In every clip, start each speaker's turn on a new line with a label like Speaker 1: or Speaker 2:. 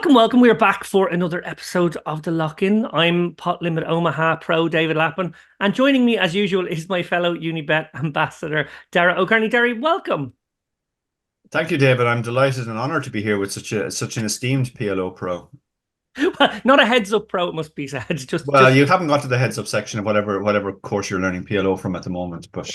Speaker 1: Welcome. We're back for another episode of The Lock-In. I'm Pot Limit Omaha Pro David Lappin, and joining me as usual is my fellow Unibet ambassador, Dara O'Kearney. Dara, welcome.
Speaker 2: Thank you, David. I'm delighted and honored to be here with such an esteemed PLO pro.
Speaker 1: Well, not a heads up pro, it must be said.
Speaker 2: Well, you haven't got to the heads up section of whatever course you're learning PLO from at the moment, but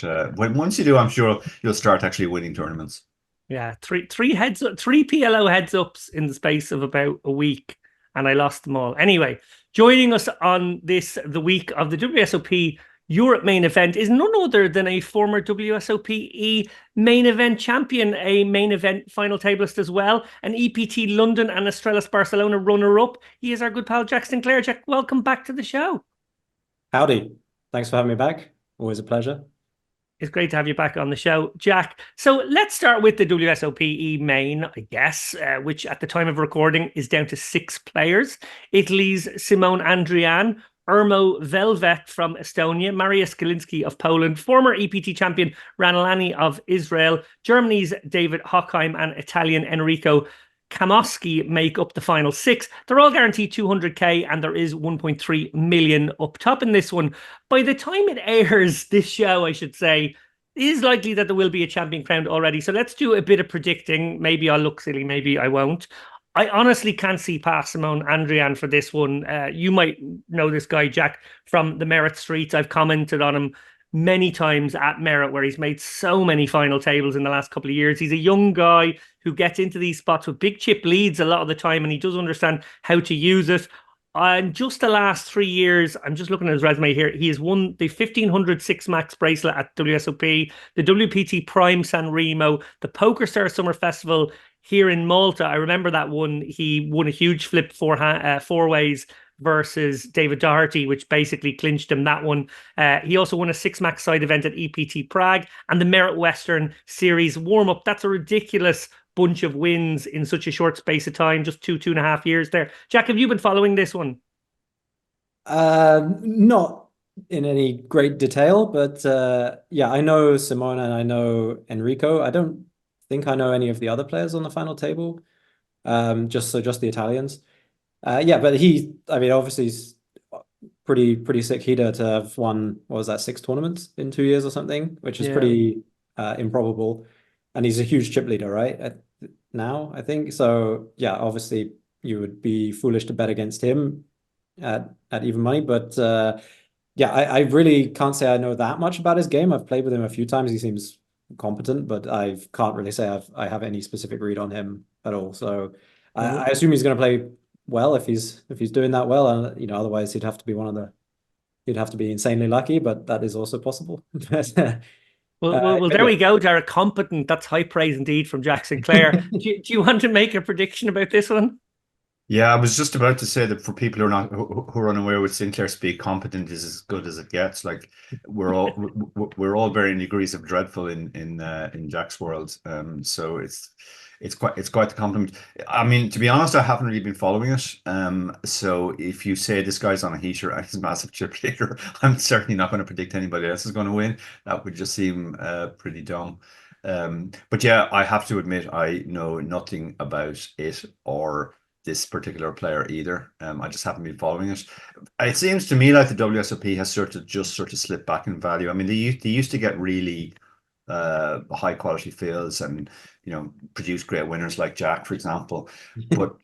Speaker 2: once you do, I'm sure you'll start actually winning tournaments.
Speaker 1: Yeah, three heads up, three PLO heads ups in the space of about a week, and I lost them all. Anyway, joining us on the week of the WSOP Europe main event is none other than a former WSOPE main event champion, a main event final tableist as well, an EPT London and Estrellas Barcelona runner-up. He is our good pal Jack Sinclair. Jack, welcome back to the show.
Speaker 3: Howdy. Thanks for having me back. Always a pleasure.
Speaker 1: It's great to have you back on the show, Jack. So let's start with the WSOPE main, I guess, which at the time of recording is down to 6 players. Italy's Simone Andrian, Ermo Velvet from Estonia, Maria Skalinski of Poland, former EPT champion Ranelani of Israel, Germany's David Hockheim, and Italian Enrico Kamoski make up the final 6. They're all guaranteed 200k, and there is 1.3 million up top in this one. By the time it airs, this show, I should say, it is likely that there will be a champion crowned already. So let's do a bit of predicting. Maybe I'll look silly, maybe I won't. I honestly can't see past Simone Andrian for this one. You might know this guy, Jack, from the Merit Streets. I've commented on him many times at Merit, where he's made so many final tables in the last couple of years. He's a young guy who gets into these spots with big chip leads a lot of the time, and he does understand how to use it. And just the last 3 years, I'm just looking at his resume here, he has won the 1500 Six Max bracelet at WSOP, the WPT Prime San Remo, the Poker Star Summer Festival here in Malta. I remember that one. He won a huge flip four ways versus David Doherty, which basically clinched him that one. He also won a Six Max side event at EPT Prague and the Merit Western Series warm-up. That's a ridiculous bunch of wins in such a short space of time, just two and a half years there. Jack, have you been following this one?
Speaker 3: Not in any great detail, but yeah, I know Simona and I know Enrico. I don't think I know any of the other players on the final table. Just the Italians. Yeah, but obviously he's pretty sick heater to have won, what was that, 6 tournaments in 2 years or something, which is pretty improbable. And he's a huge chip leader, right? Now, I think. So yeah, obviously you would be foolish to bet against him at even money. But yeah, I really can't say I know that much about his game. I've played with him a few times. He seems competent, but I can't really say I have any specific read on him at all. So I assume he's going to play well if he's doing that well, and otherwise he'd have to be insanely lucky, but that is also possible.
Speaker 1: Well, there we go, Derek. Competent. That's high praise indeed from Jack Sinclair. do you want to make a prediction about this one?
Speaker 2: Yeah, I was just about to say that for people who are unaware with Sinclair speak, competent is as good as it gets. Like we're all varying degrees of dreadful in Jack's world. So it's quite the compliment. I mean, to be honest, I haven't really been following it. So if you say this guy's on a heater and he's a massive chip leader, I'm certainly not going to predict anybody else is going to win. That would just seem pretty dumb. But yeah, I have to admit I know nothing about it or this particular player either. I just haven't been following it. It seems to me like the WSOP has sort of slipped back in value. I mean, they used to get really high quality fields and produce great winners like Jack, for example. But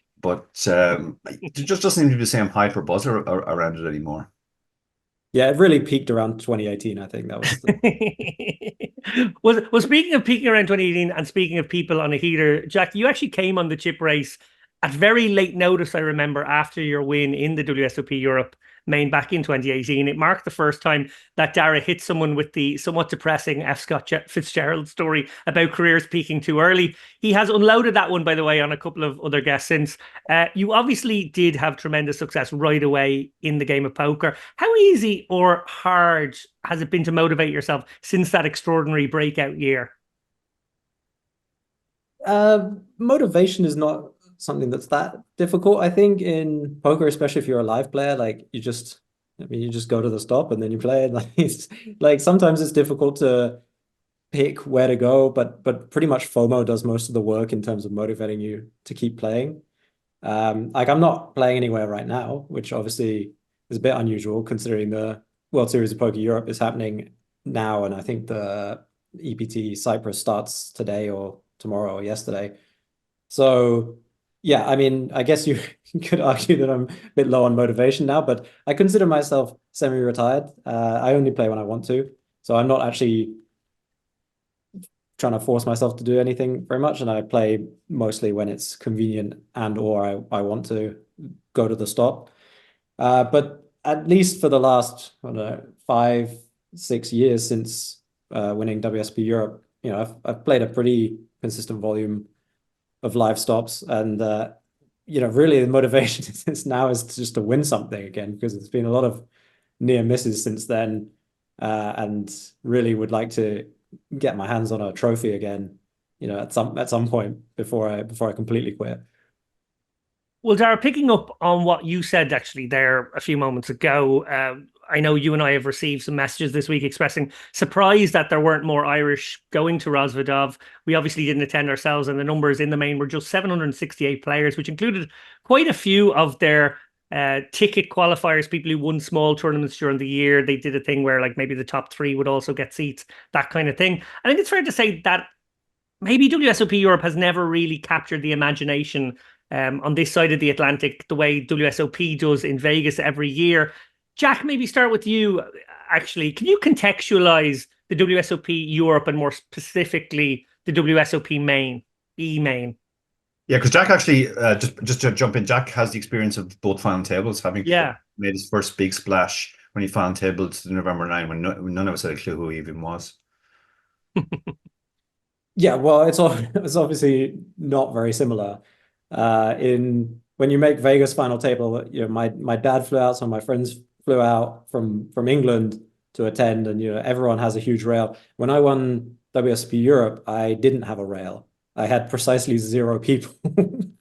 Speaker 2: there just doesn't seem to be the same hype or buzz around it anymore.
Speaker 3: Yeah, it really peaked around 2018. I think that was
Speaker 1: well, speaking of peaking around 2018 and speaking of people on a heater, Jack, you actually came on the chip race at very late notice, I remember, after your win in the WSOP Europe main back in 2018. It marked the first time that Dara hit someone with the somewhat depressing F. Scott Fitzgerald story about careers peaking too early. He has unloaded that one, by the way, on a couple of other guests since. You obviously did have tremendous success right away in the game of poker. How easy or hard has it been to motivate yourself since that extraordinary breakout year?
Speaker 3: Motivation is not something that's that difficult, I think, in poker, especially if you're a live player. Like you just go to the stop and then you play it. Like sometimes it's difficult to pick where to go, but pretty much FOMO does most of the work in terms of motivating you to keep playing. Like I'm not playing anywhere right now, which obviously is a bit unusual considering the World Series of Poker Europe is happening now, and I think the EPT Cyprus starts today or tomorrow or yesterday. So yeah, I mean, I guess you could argue that I'm a bit low on motivation now, but I consider myself semi-retired. I only play when I want to, so I'm not actually trying to force myself to do anything very much, and I play mostly when it's convenient and or I want to go to the stop. But at least for the last, I don't know, 5, 6 years since winning WSP Europe, you know, I've played a pretty consistent volume of live stops, and you know, really the motivation is now is just to win something again, because it's been a lot of near misses since then, and really would like to get my hands on a trophy again, you know, at some point before I completely quit.
Speaker 1: Well, Dara, picking up on what you said actually there a few moments ago, I know you and I have received some messages this week expressing surprise that there weren't more Irish going to Rozvadov. We obviously didn't attend ourselves, and the numbers in the main were just 768 players, which included quite a few of their ticket qualifiers, people who won small tournaments during the year. They did a thing where like maybe the top 3 would also get seats, that kind of thing. I think it's fair to say that maybe WSOP Europe has never really captured the imagination on this side of the Atlantic the way WSOP does in Vegas every year. Jack, maybe start with you, actually. Can you contextualize the WSOP Europe and more specifically the WSOP main, E-main?
Speaker 2: Yeah, because Jack actually, just to jump in, Jack has the experience of both final tables, having made his first big splash when he final tabled November 9, when none of us had a clue who he even was.
Speaker 3: Yeah, well, it's obviously not very similar. When you make Vegas final table, you know, my dad flew out, some of my friends flew out from England to attend, and you know, everyone has a huge rail. When I won WSP Europe, I didn't have a rail. I had precisely 0 people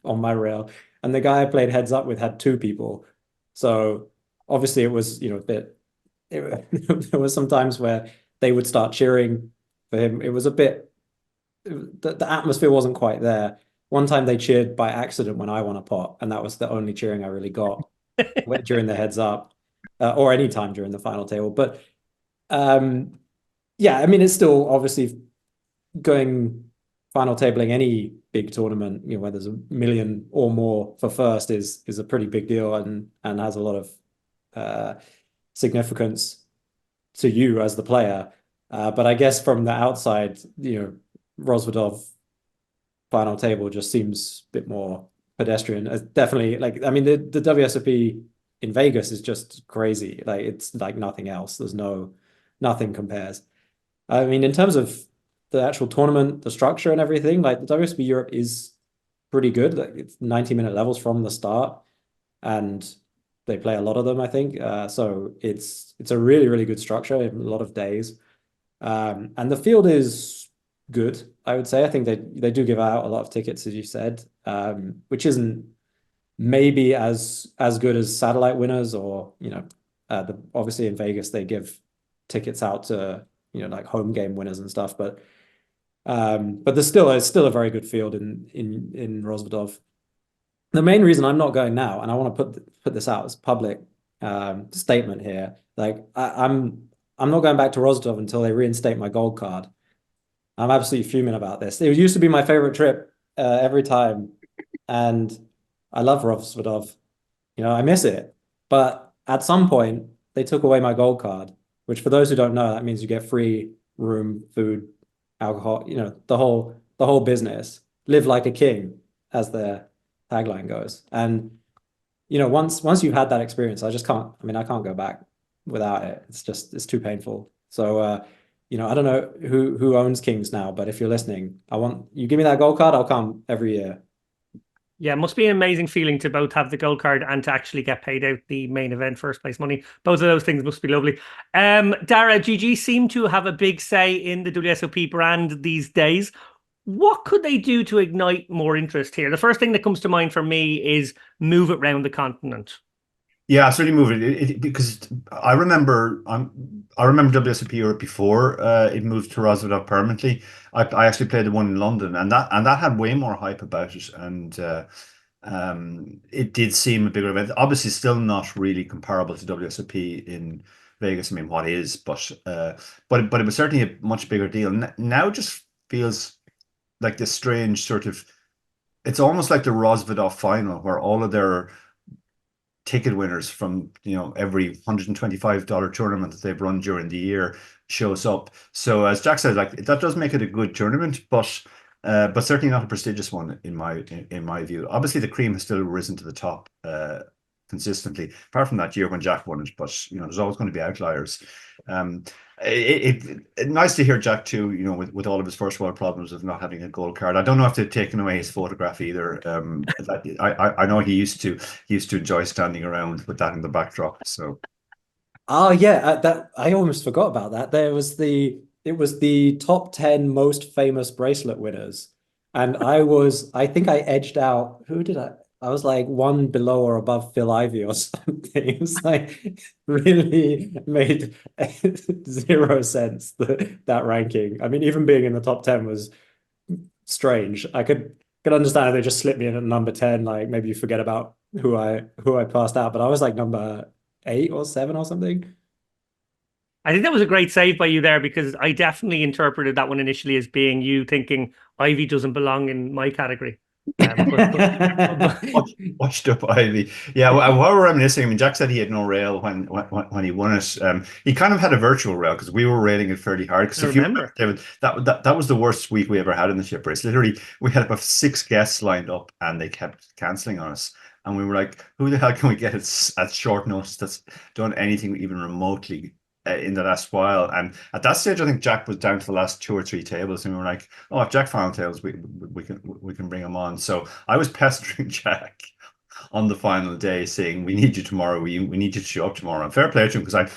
Speaker 3: on my rail, and the guy I played heads up with had 2 people. So obviously it was, you know, there was some times where they would start cheering for him. It was a bit, the atmosphere wasn't quite there. One time they cheered by accident when I won a pot, and that was the only cheering I really got during the heads up, or any time during the final table. But yeah, I mean, it's still obviously going final tabling any big tournament, you know, where there's 1 million or more for first is a pretty big deal, and has a lot of significance to you as the player. But I guess from the outside, you know, Rozvadov final table just seems a bit more pedestrian. Definitely, like, I mean, the WSOP in Vegas is just crazy. Like, it's like nothing else. Nothing compares. I mean, in terms of the actual tournament, the structure and everything, like the WSOP Europe is pretty good. Like, it's 90-minute levels from the start, and they play a lot of them, I think. So it's a really, really good structure, a lot of days. And the field is good, I would say. I think they do give out a lot of tickets, as you said, which isn't maybe as good as satellite winners, or, you know, obviously in Vegas they give tickets out to, you know, like home game winners and stuff, but it's still a very good field in Rozvadov. The main reason I'm not going now, and I want to put this out as public statement here, like I'm not going back to Rozvadov until they reinstate my gold card. I'm absolutely fuming about this. It used to be my favorite trip every time, and I love Rozvadov. You know, I miss it. But at some point, they took away my gold card, which, for those who don't know, that means you get free room, food, alcohol, you know, the whole business. Live like a king, as their tagline goes. And, you know, once you've had that experience, I can't go back without it. It's too painful. So you know, I don't know who owns Kings now, but if you're listening, I want you give me that gold card, I'll come every year.
Speaker 1: Yeah, it must be an amazing feeling to both have the gold card and to actually get paid out the main event first place money. Both of those things must be lovely. Dara, GG seem to have a big say in the WSOP brand these days. What could they do to ignite more interest here? The first thing that comes to mind for me is move it around the continent.
Speaker 2: Yeah, certainly move it, because I remember WSOP Europe before it moved to Rozvadov permanently. I actually played the one in London, and that had way more hype about it, and it did seem a bigger event. Obviously, still not really comparable to WSOP in Vegas. I mean, what is, but it was certainly a much bigger deal. Now it just feels like this strange sort of. It's almost like the Rosvedov final, where all of their ticket winners from every $125 tournament that they've run during the year shows up. So as Jack said, like that does make it a good tournament, but certainly not a prestigious one in my view. Obviously, the cream has still risen to the top consistently, apart from that year when Jack won it. But there's always going to be outliers. Nice to hear Jack too. With all of his first world problems of not having a gold card. I don't know if they've taken away his photograph either. I know he used to enjoy standing around with that in the backdrop. So.
Speaker 3: Oh yeah, that I almost forgot about that. It was the top 10 most famous bracelet winners, and I think I edged out. Who did I was like one below or above Phil Ivey or something. It was like really made 0 sense that ranking. I mean, even being in the top 10 was strange. I could understand if they just slipped me in at number 10, like maybe you forget about who I passed out, but I was like number 8 or 7 or something.
Speaker 1: I think that was a great save by you there, because I definitely interpreted that one initially as being you thinking Ivy doesn't belong in my category.
Speaker 2: Washed up Ivy. Yeah, while we're reminiscing, I mean, Jack said he had no rail when he won it. He kind of had a virtual rail because we were railing it fairly hard. Because if you remember, David, that was the worst week we ever had in the ship race. Literally, we had about 6 guests lined up, and they kept cancelling on us. And we were like, "Who the hell can we get at short notice that's done anything even remotely in the last while?" And at that stage, I think Jack was down to the last 2 or 3 tables, and we were like, "Oh, if Jack final tables, we can bring him on." So I was pestering Jack on the final day, saying, "We need you tomorrow. We need you to show up tomorrow." And fair play to him, because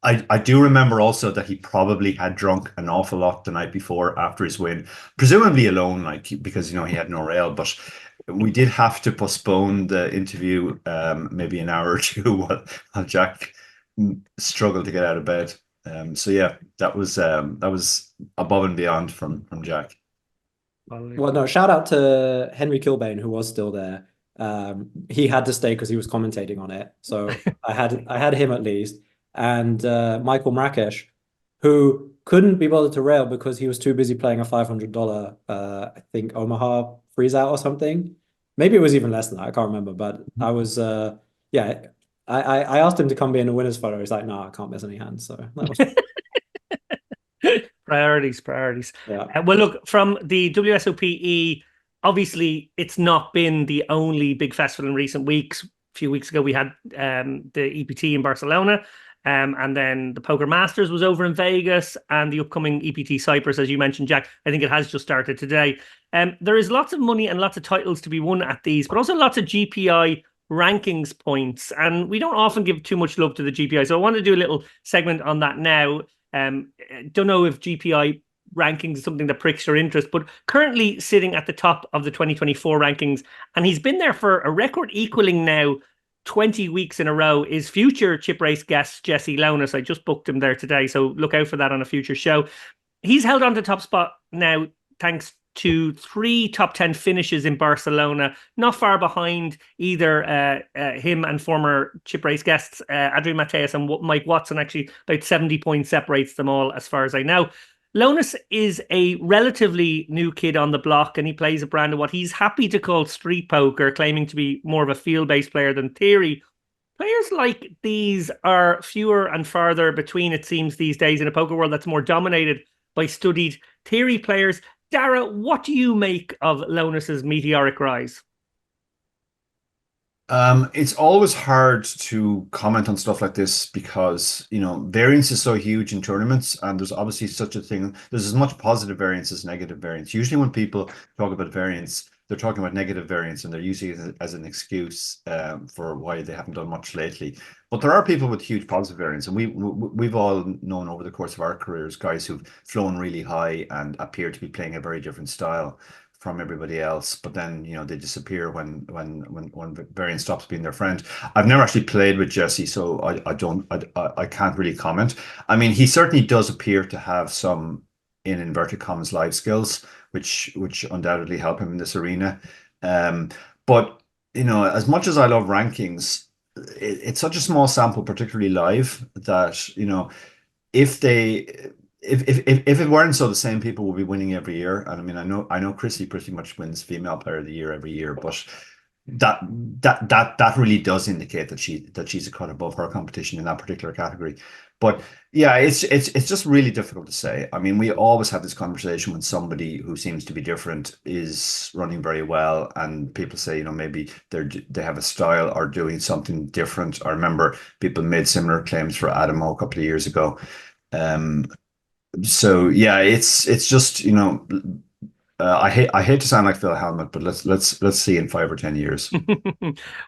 Speaker 2: I do remember also that he probably had drunk an awful lot the night before after his win, presumably alone, like because he had no rail, but. We did have to postpone the interview maybe an hour or two while Jack struggled to get out of bed. So yeah, that was above and beyond from Jack.
Speaker 3: Well, no, shout out to Henry Kilbane, who was still there. He had to stay because he was commentating on it. So I had him at least. And Michael Mrakesh, who couldn't be bothered to rail because he was too busy playing a $500 I think Omaha freeze out or something. Maybe it was even less than that. I can't remember, but I was yeah. I asked him to come be in a winner's photo. He's like, "No, I can't miss any hands." So that was
Speaker 1: priorities.
Speaker 3: Yeah.
Speaker 1: Well, look, from the WSOPE, obviously it's not been the only big festival in recent weeks. A few weeks ago we had the EPT in Barcelona, and then the Poker Masters was over in Vegas, and the upcoming EPT Cyprus, as you mentioned, Jack, I think it has just started today. There is lots of money and lots of titles to be won at these, but also lots of GPI rankings points, and we don't often give too much love to the GPI, so I want to do a little segment on that now. Don't know if GPI rankings is something that pricks your interest, but currently sitting at the top of the 2024 rankings, and he's been there for a record equaling now 20 weeks in a row, is future Chip Race guest Jesse Lonis. I just booked him there today, so look out for that on a future show. He's held on to top spot now thanks to 3 top 10 finishes in Barcelona, not far behind either him and former Chip Race guests Adrian, Mateos and Mike Watson. Actually, about 70 points separates them all as far as I know. Lonis is a relatively new kid on the block, and he plays a brand of what he's happy to call street poker, claiming to be more of a field-based player than theory. Players like these are fewer and farther between, it seems, these days in a poker world that's more dominated by studied theory players. Dara, what do you make of Lonis's meteoric rise?
Speaker 2: It's always hard to comment on stuff like this because, variance is so huge in tournaments, and there's obviously such a thing. There's as much positive variance as negative variance. Usually when people talk about variance, they're talking about negative variance, and they're using it as an excuse for why they haven't done much lately. But there are people with huge positive variance, and we've all known over the course of our careers guys who've flown really high and appear to be playing a very different style from everybody else, but then they disappear when variance stops being their friend. I've never actually played with Jesse, so I can't really comment. I mean, he certainly does appear to have some, in inverted commas, life skills, which undoubtedly help him in this arena. But you know, as much as I love rankings, it's such a small sample, particularly live, that, you know, if they if it weren't so, the same people would be winning every year. And I mean, I know Chrissy pretty much wins Female Player of the Year every year, but that really does indicate that she's a cut above her competition in that particular category. But yeah, it's just really difficult to say. I mean, we always have this conversation when somebody who seems to be different is running very well, and people say, you know, maybe they have a style or doing something different. I remember people made similar claims for Adamo a couple of years ago. So yeah, it's just, you know, I hate to sound like Phil Hellmuth, but let's see in 5 or 10 years.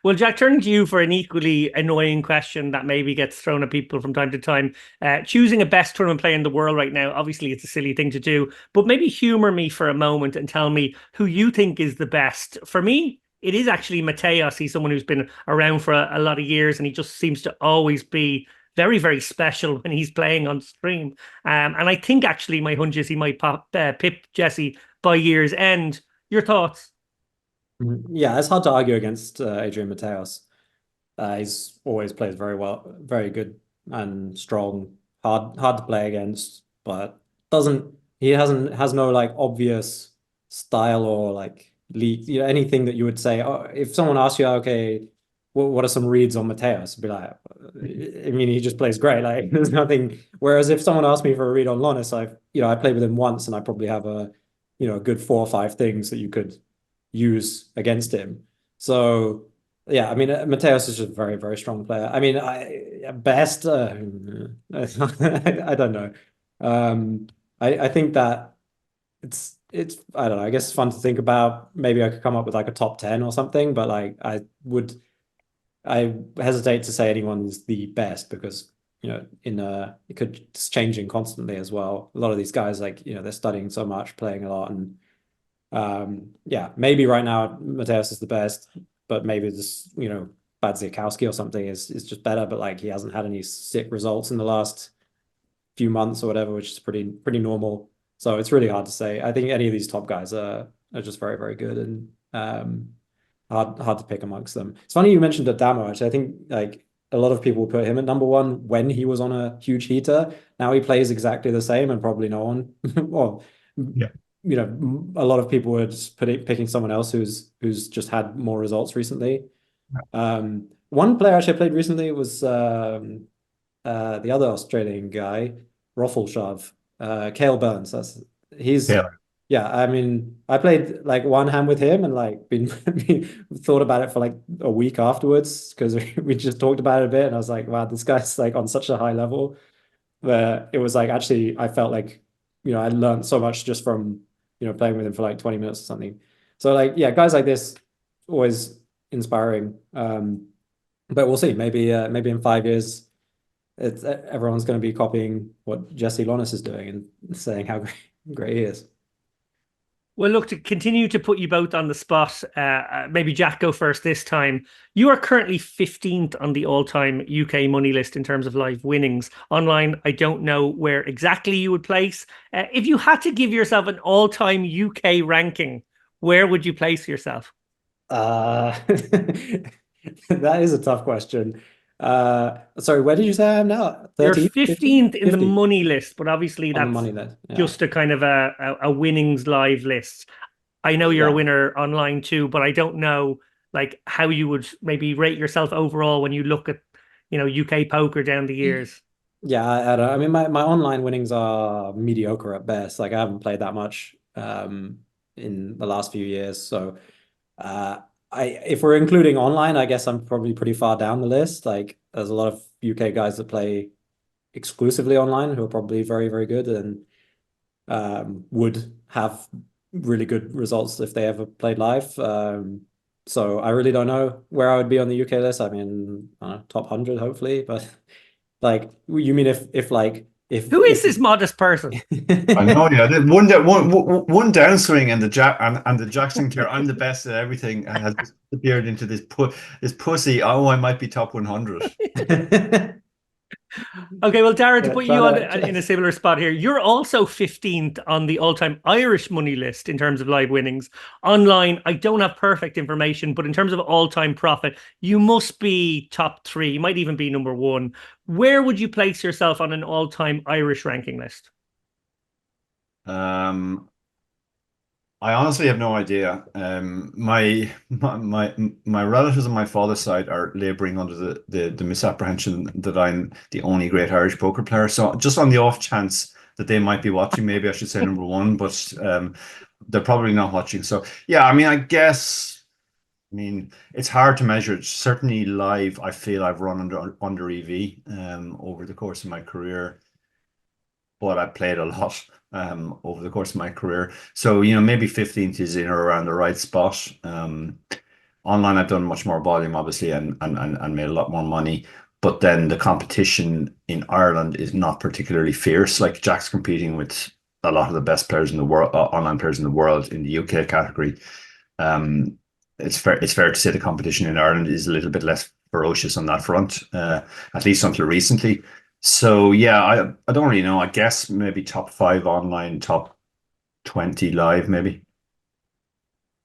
Speaker 1: Well, Jack, turning to you for an equally annoying question that maybe gets thrown at people from time to time. Choosing a best tournament player in the world right now, obviously it's a silly thing to do, but maybe humor me for a moment and tell me who you think is the best. For me, it is actually Mateos. He's someone who's been around for a lot of years, and he just seems to always be very, very special when he's playing on stream. And I think actually my hunch is he might pip Jesse by year's end. Your thoughts?
Speaker 3: Yeah, it's hard to argue against Adrian Mateos. He's always plays very well, very good and strong, hard to play against, but has no like obvious style or like lead, you know, anything that you would say. Oh, if someone asks you, okay, what are some reads on Mateos? I'd be like, I mean, he just plays great. Like, there's nothing. Whereas if someone asked me for a read on Lonis, I played with him once, and I probably have a good 4 or 5 things that you could use against him. So yeah, I mean, Mateos is just a very, very strong player. I mean, best, I don't know. I think that it's I don't know. I guess it's fun to think about. Maybe I could come up with like a top 10 or something, but like I hesitate to say anyone's the best because, you know, it's changing constantly as well. A lot of these guys, like, you know, they're studying so much, playing a lot, and yeah, maybe right now Mateos is the best, but maybe this, you know, Bad Ziakowski or something is just better, but like he hasn't had any sick results in the last few months or whatever, which is pretty normal. So it's really hard to say. I think any of these top guys are just very, very good, and hard to pick amongst them. It's funny you mentioned Adamo. Actually, I think like a lot of people put him at number 1 when he was on a huge heater. Now he plays exactly the same, and probably no one. Well,
Speaker 2: yeah,
Speaker 3: you know, a lot of people were just picking someone else who's just had more results recently. One player actually I played recently was the other Australian guy, Roffleshove, Cale Burns. Yeah, I mean, I played like one hand with him and like been thought about it for like a week afterwards because we just talked about it a bit, and I was like, wow, this guy's like on such a high level where it was like actually I felt like, you know, I learned so much just from, you know, playing with him for like 20 minutes or something. So like, yeah, guys like this always inspiring. But we'll see. Maybe in 5 years, everyone's going to be copying what Jesse Lonis is doing and saying how great he is.
Speaker 1: Well, look, to continue to put you both on the spot, maybe Jack go first this time. You are currently 15th on the all-time UK money list in terms of live winnings. Online, I don't know where exactly you would place. If you had to give yourself an all-time UK ranking, where would you place yourself?
Speaker 3: That is a tough question. Sorry, where did you say I am now?
Speaker 1: You're
Speaker 3: 13th?
Speaker 1: 15th in the
Speaker 3: 50?
Speaker 1: money list, but obviously
Speaker 3: On the
Speaker 1: that's
Speaker 3: money list. Yeah.
Speaker 1: just a kind of a winnings live list. I know you're a winner online too, but I don't know like how you would maybe rate yourself overall when you look at, you know, UK poker down the years.
Speaker 3: Yeah, I don't, I mean, my online winnings are mediocre at best. Like I haven't played that much in the last few years. So if we're including online, I guess I'm probably pretty far down the list. Like there's a lot of UK guys that play exclusively online who are probably very, very good and would have really good results if they ever played live. So I really don't know where I would be on the UK list. I mean, top 100 hopefully, but like you mean if
Speaker 1: Who is this modest person?
Speaker 2: I know, yeah. One downswing and the Jack Sinclair, I'm the best at everything, and has disappeared into this pussy. Oh, I might be top 100.
Speaker 1: Okay, well, Dara, to
Speaker 3: Yeah,
Speaker 1: put
Speaker 3: try
Speaker 1: you on
Speaker 3: to-
Speaker 1: in a similar spot here, you're also 15th on the all-time Irish money list in terms of live winnings. Online, I don't have perfect information, but in terms of all-time profit, you must be top 3. You might even be number 1. Where would you place yourself on an all-time Irish ranking list?
Speaker 2: I honestly have no idea. My relatives on my father's side are laboring under the misapprehension that I'm the only great Irish poker player. So just on the off chance that they might be watching, maybe I should say number 1, but they're probably not watching. So yeah, I mean, I mean, it's hard to measure. Certainly live, I feel I've run under EV over the course of my career, but I played a lot over the course of my career. So, maybe 15th is in or around the right spot. Online, I've done much more volume, obviously, and made a lot more money. But then the competition in Ireland is not particularly fierce. Like Jack's competing with a lot of the best players in the world, online players in the world in the UK category. It's fair to say the competition in Ireland is a little bit less ferocious on that front, at least until recently. So yeah, I don't really know. I guess maybe top 5 online, top 20 live, maybe.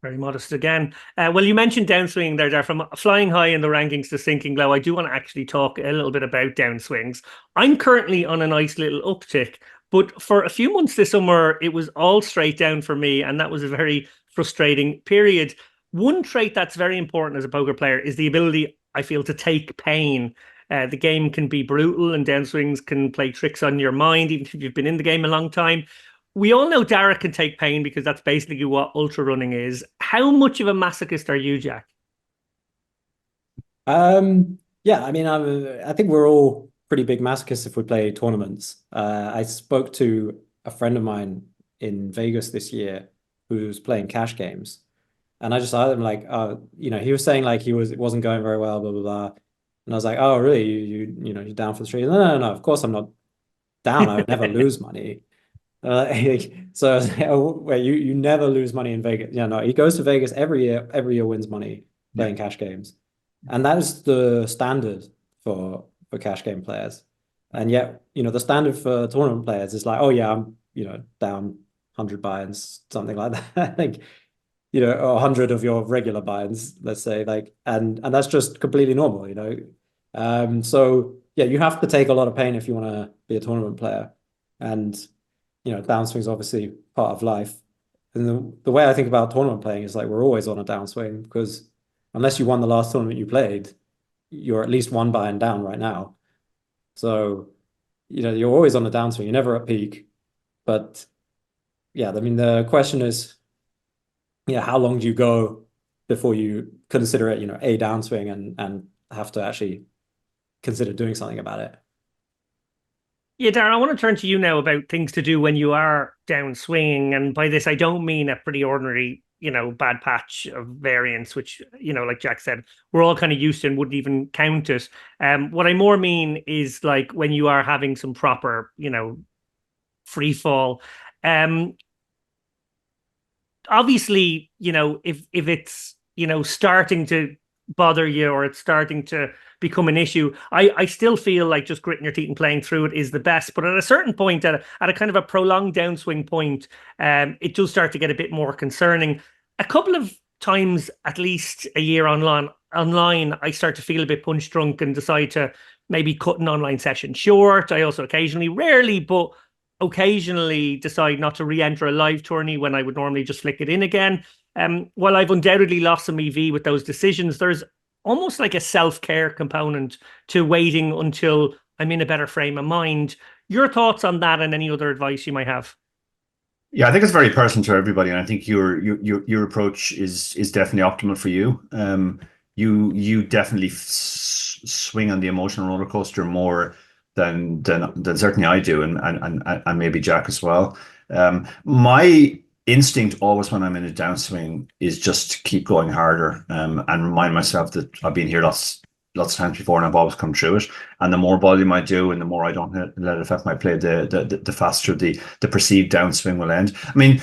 Speaker 1: Very modest again. Well, you mentioned downswinging there, from flying high in the rankings to sinking low. I do want to actually talk a little bit about downswings. I'm currently on a nice little uptick, but for a few months this summer, it was all straight down for me, and that was a very frustrating period. One trait that's very important as a poker player is the ability, I feel, to take pain. The game can be brutal, and downswings can play tricks on your mind, even if you've been in the game a long time. We all know Dara can take pain because that's basically what ultra running is. How much of a masochist are you, Jack?
Speaker 3: Yeah, I mean, I think we're all pretty big masochists if we play tournaments. I spoke to a friend of mine in Vegas this year who's playing cash games, and I just asked him like, he was saying like it wasn't going very well, blah blah blah, and I was like, oh really? You're down for the street? No, of course I'm not down. I would never lose money. So wait, you never lose money in Vegas? Yeah, no, he goes to Vegas every year wins money playing cash games, and that is the standard for cash game players. And yet, the standard for tournament players is like, oh yeah, I'm down 100 buy-ins, something like that. Like 100 of your regular buy-ins, let's say, like, and that's just completely normal, So yeah, you have to take a lot of pain if you want to be a tournament player, and downswing is obviously part of life. And the way I think about tournament playing is like we're always on a downswing, because unless you won the last tournament you played, you're at least 1 buy-in down right now. So, you're always on a downswing. You're never at peak. But yeah, I mean, the question is, how long do you go before you consider it, a downswing and have to actually consider doing something about it?
Speaker 1: Yeah, Darren, I want to turn to you now about things to do when you are down swinging. And by this, I don't mean a pretty ordinary, bad patch of variance, which, like Jack said, we're all kind of used to and wouldn't even count it. What I more mean is like when you are having some proper, free fall. Obviously, if it's, starting to bother you or it's starting to become an issue, I still feel like just gritting your teeth and playing through it is the best. But at a certain point, at a kind of a prolonged downswing point, it does start to get a bit more concerning. A couple of times, at least a year online, I start to feel a bit punch drunk and decide to maybe cut an online session short. I also occasionally, rarely, but occasionally decide not to re-enter a live tourney when I would normally just flick it in again. While I've undoubtedly lost some EV with those decisions, there's almost like a self-care component to waiting until I'm in a better frame of mind. Your thoughts on that and any other advice you might have?
Speaker 2: Yeah, I think it's very personal to everybody, and I think your approach is definitely optimal for you. You definitely swing on the emotional roller coaster more than certainly I do, and maybe Jack as well. My instinct always when I'm in a downswing is just to keep going harder, and remind myself that I've been here lots of times before and I've always come through it. And the more volume I do and the more I don't let it affect my play, the faster the perceived downswing will end. I mean,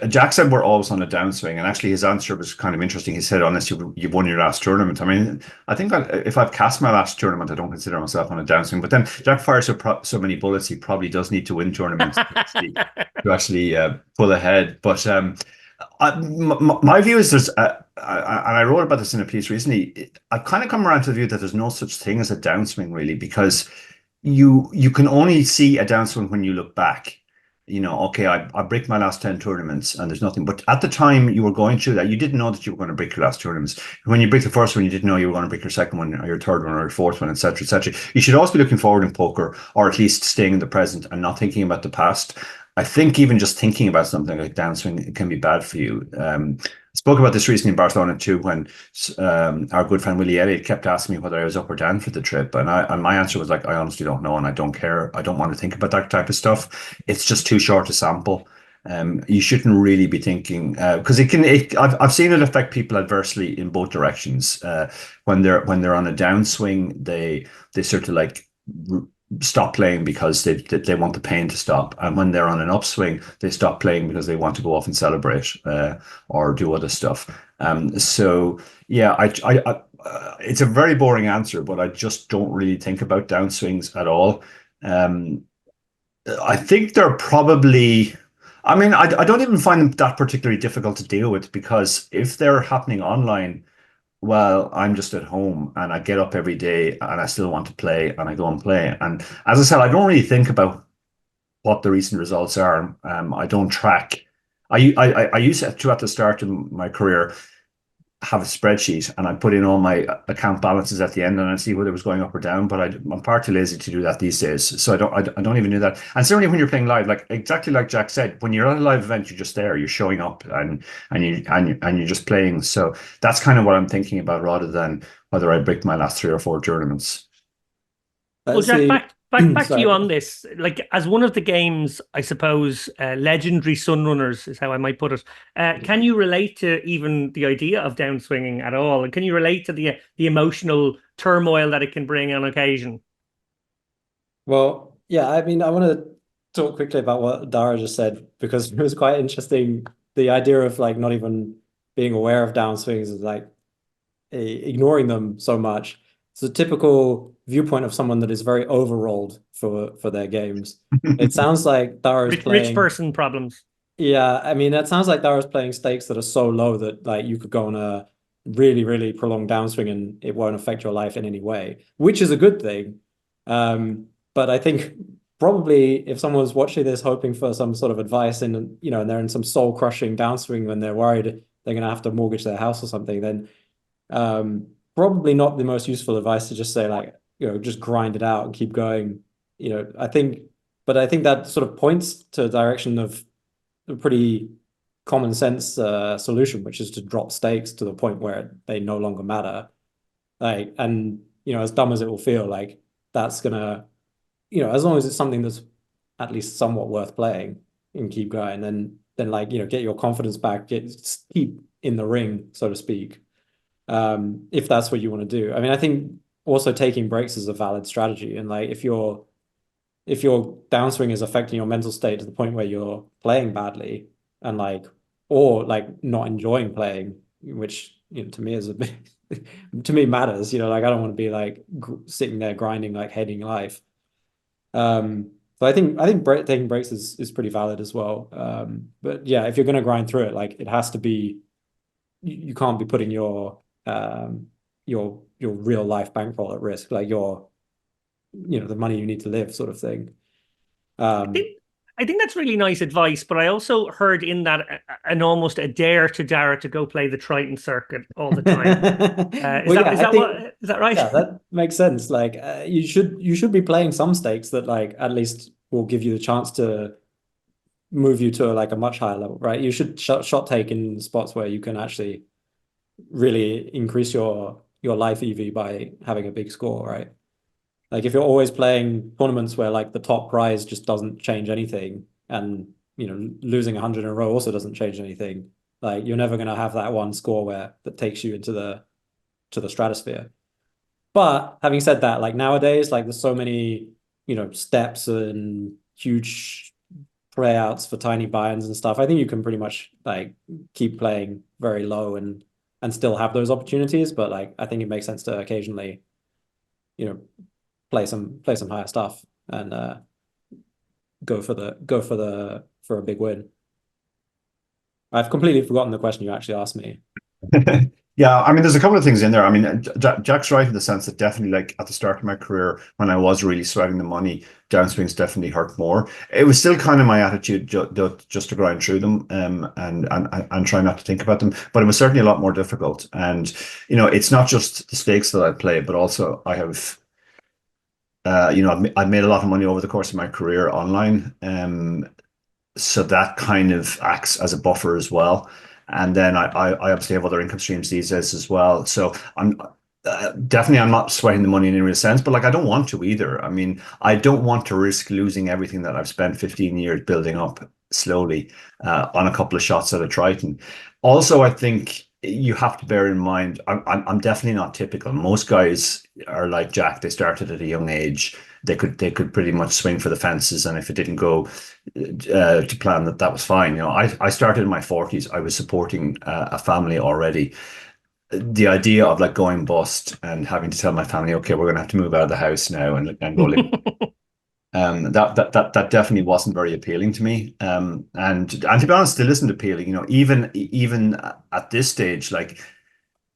Speaker 2: Jack said we're always on a downswing, and actually his answer was kind of interesting. He said, "Unless you've won your last tournament." I mean, I think if I've cast my last tournament, I don't consider myself on a downswing. But then Jack fires so many bullets, he probably does need to win tournaments to actually pull ahead. But my view is and I wrote about this in a piece recently. I've kind of come around to the view that there's no such thing as a downswing, really, because you can only see a downswing when you look back. Okay, I break my last 10 tournaments and there's nothing. But at the time you were going through that, you didn't know that you were going to break your last tournaments. When you break the first one, you didn't know you were going to break your second one or your third one or your fourth one, etc., etc. You should always be looking forward in poker, or at least staying in the present and not thinking about the past. I think even just thinking about something like downswing can be bad for you. I spoke about this recently in Barcelona too, when our good friend Willie Elliott kept asking me whether I was up or down for the trip, and my answer was like, I honestly don't know, and I don't care. I don't want to think about that type of stuff. It's just too short a sample. You shouldn't really be thinking, because I've seen it affect people adversely in both directions. When they're on a downswing, they sort of like stop playing because they want the pain to stop, and when they're on an upswing, they stop playing because they want to go off and celebrate or do other stuff. So yeah, it's a very boring answer, but I just don't really think about downswings at all. I think they're probably. I mean, I don't even find them that particularly difficult to deal with, because if they're happening online, well, I'm just at home and I get up every day and I still want to play and I go and play. And as I said, I don't really think about what the recent results are. I don't track. I used to, at the start of my career, have a spreadsheet and I put in all my account balances at the end and I see whether it was going up or down. But I'm far too lazy to do that these days, so I don't even do that. And certainly when you're playing live, like exactly like Jack said, when you're at a live event, you're just there, you're showing up and you're just playing. So that's kind of what I'm thinking about, rather than whether I break my last 3 or 4 tournaments.
Speaker 1: Well, Jack, back to you
Speaker 3: Sorry.
Speaker 1: on this. Like, as one of the game's, I suppose, legendary sunrunners is how I might put it. Can you relate to even the idea of downswinging at all? And can you relate to the emotional turmoil that it can bring on occasion?
Speaker 3: Well, yeah, I mean, I want to talk quickly about what Dara just said, because it was quite interesting. The idea of like not even being aware of downswings is like ignoring them so much. It's a typical viewpoint of someone that is very overrolled for their games. It sounds like Dara's
Speaker 1: Rich
Speaker 3: playing.
Speaker 1: person problems.
Speaker 3: Yeah, I mean, that sounds like Dara's playing stakes that are so low that like you could go on a really, really prolonged downswing and it won't affect your life in any way, which is a good thing. But I think probably if someone's watching this hoping for some sort of advice and and they're in some soul-crushing downswing when they're worried they're gonna have to mortgage their house or something, then probably not the most useful advice to just say like, just grind it out and keep going. I think that sort of points to a direction of a pretty common sense solution, which is to drop stakes to the point where they no longer matter. Like, and as dumb as it will feel, like that's gonna, as long as it's something that's at least somewhat worth playing and keep going, then like, get your confidence back, keep in the ring, so to speak. If that's what you want to do. I mean, I think also taking breaks is a valid strategy. And like, if your downswing is affecting your mental state to the point where you're playing badly and like, or like not enjoying playing, which, to me is a bit, to me matters, like I don't want to be like sitting there grinding, like hating life. So I think taking breaks is pretty valid as well. But yeah, if you're going to grind through it, like it has to be, you can't be putting your real life bankroll at risk, like the money you need to live, sort of thing.
Speaker 1: I think that's really nice advice, but I also heard in that an almost a dare to Dara to go play the Triton circuit all the time. Is that right?
Speaker 3: Yeah, that makes sense. Like you should be playing some stakes that like at least will give you the chance to move you to like a much higher level, right? You should shot take in spots where you can actually really increase your life EV by having a big score, right? Like if you're always playing tournaments where like the top prize just doesn't change anything, and losing 100 in a row also doesn't change anything, like you're never going to have that one score that takes you into the stratosphere. But having said that, like nowadays, like there's so many steps and huge playouts for tiny binds and stuff, I think you can pretty much like keep playing very low and still have those opportunities. But like I think it makes sense to occasionally, play some higher stuff and go for a big win. I've completely forgotten the question you actually asked me.
Speaker 2: Yeah, I mean, there's a couple of things in there. I mean, Jack's right in the sense that definitely, like at the start of my career, when I was really sweating the money, downswings definitely hurt more. It was still kind of my attitude just to grind through them, and try not to think about them. But it was certainly a lot more difficult. And it's not just the stakes that I play, but also I have, I've made a lot of money over the course of my career online. So that kind of acts as a buffer as well. And then I obviously have other income streams these days as well. So I'm definitely, I'm not sweating the money in any real sense, but like I don't want to either. I mean, I don't want to risk losing everything that I've spent 15 years building up slowly on a couple of shots at a Triton. Also, I think you have to bear in mind, I'm definitely not typical. Most guys are like Jack. They started at a young age. They could pretty much swing for the fences, and if it didn't go to plan, that was fine. I started in my 40s. I was supporting a family already. The idea of like going bust and having to tell my family, okay, we're going to have to move out of the house now and go live. That definitely wasn't very appealing to me. And to be honest, still isn't appealing. Even at this stage, like